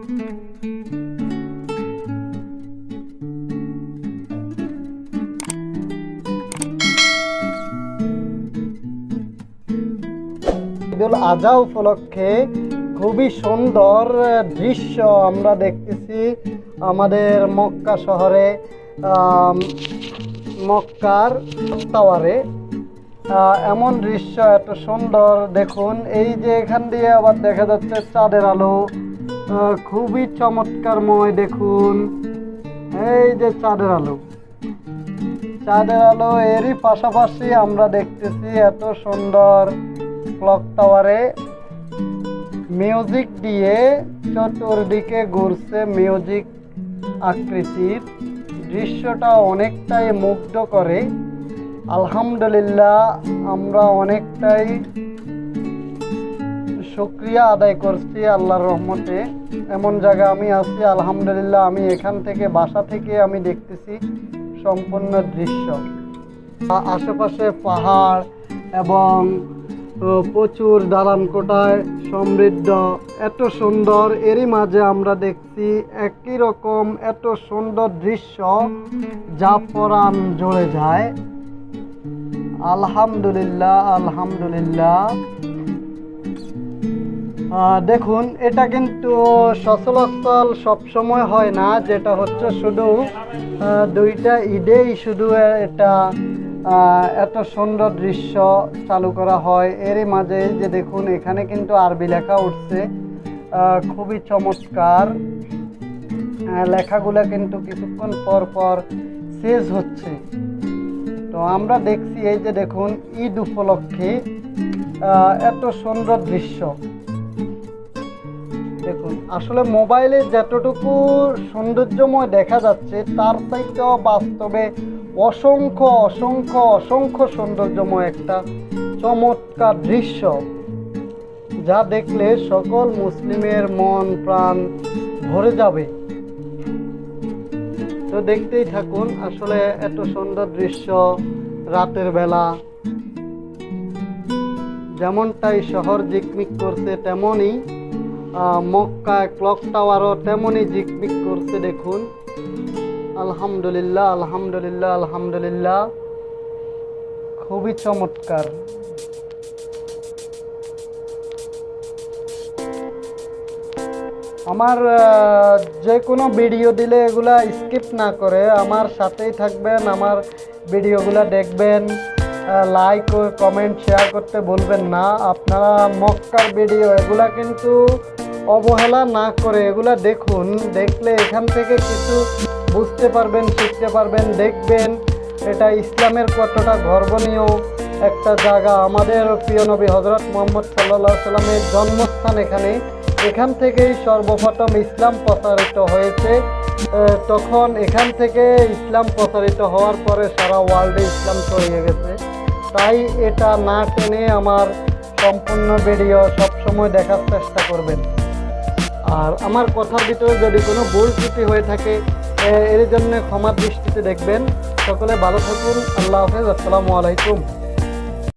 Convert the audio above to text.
ঈদুল আজহা উপলক্ষে খুবই সুন্দর দৃশ্য আমরা দেখতেছি আমাদের মক্কা শহরে, মক্কার টাওয়ারে। এমন দৃশ্য এত সুন্দর দেখুন। এই যে এখান দিয়ে আবার দেখা যাচ্ছে চাঁদের আলো, খুবই চমৎকারময়। দেখুন এই যে চাঁদের আলো, এরই পাশাপাশি আমরা দেখতেছি এত সুন্দর ক্লক টাওয়ারে মিউজিক দিয়ে চতুর্দিকে ঘুরছে মিউজিক আকৃতির। দৃশ্যটা অনেকটাই মুগ্ধ করে। আলহামদুলিল্লাহ, আমরা অনেকটাই শুকরিয়া আদায় করছি আল্লাহর রহমতে। এমন জায়গায় আমি আছি আলহামদুলিল্লাহ। আমি এখান থেকে বাসা থেকে আমি দেখতেছি সম্পূর্ণ দৃশ্য। আশেপাশে পাহাড় এবং প্রচুর দালান কোঠায় সমৃদ্ধ, এত সুন্দর। এরই মাঝে আমরা দেখছি একই রকম এত সুন্দর দৃশ্য যা পরাণ জুড়ে যায়। আলহামদুলিল্লাহ, আলহামদুলিল্লাহ। দেখুন, এটা কিন্তু সচরাচর সবসময় হয় না, যেটা হচ্ছে শুধু দুইটা ঈদেই শুধু এটা এত সুন্দর দৃশ্য চালু করা হয়। এরই মাঝে যে দেখুন এখানে কিন্তু আরবি লেখা উঠছে, খুবই চমৎকার। লেখাগুলো কিন্তু কিছুক্ষণ পর পর শেষ হচ্ছে। তো আমরা দেখছি এই যে দেখুন ঈদ উপলক্ষে এত সুন্দর দৃশ্য দেখুন। আসলে মোবাইলে যতটুকু সৌন্দর্যময় দেখা যাচ্ছে তার চাইতেও বাস্তবে অসংখ্য অসংখ্য অসংখ্য সৌন্দর্যময় একটা চমৎকার দৃশ্য, যা দেখলে সকল মুসলিমের মন প্রাণ ভরে যাবে। তো দেখতেই থাকুন। আসলে এত সুন্দর দৃশ্য রাতের বেলা, যেমনটাই শহর ঝিকমিক করছে তেমনই মক্কা ক্লক টাওয়ারও তেমনই ঝিকমিক করছে। দেখুন আলহামদুলিল্লাহ, আলহামদুলিল্লাহ, আলহামদুলিল্লাহ, খুবই চমৎকার। আমার যে কোনো ভিডিও দিলে এগুলা স্কিপ না করে আমার সাথেই থাকবেন, আমার ভিডিওগুলো দেখবেন, লাইক ও কমেন্ট শেয়ার করতে ভুলবেন না। আপনারা মক্কার ভিডিও এগুলা কিন্তু অবহেলা না করে এগুলা দেখুন। দেখলে এখান থেকে কিছু বুঝতে পারবেন, শিখতে পারবেন। দেখবেন এটা ইসলামের কতটা গর্বনীয় একটা জায়গা। আমাদের প্রিয় নবী হযরত মুহাম্মদ সাল্লাল্লাহু আলাইহি সাল্লামের জন্মস্থান এখানে। এখান থেকেই সর্বপ্রথম ইসলাম প্রচারিত হয়েছে। তখন এখান থেকে ইসলাম প্রচারিত হওয়ার পরে সারা ওয়ার্ল্ডে ইসলাম ছড়িয়ে গেছে। তাই এটা না টেনে আমার সম্পূর্ণ ভিডিও সবসময় দেখার চেষ্টা করবেন। আর আমার কথার ভিতরে যদি কোনো ভুল ত্রুটি হয়ে থাকে এর জন্য ক্ষমার দৃষ্টিতে দেখবেন। সকলে ভালো থাকুন। আল্লাহ হাফেজ। আসসালামু আলাইকুম।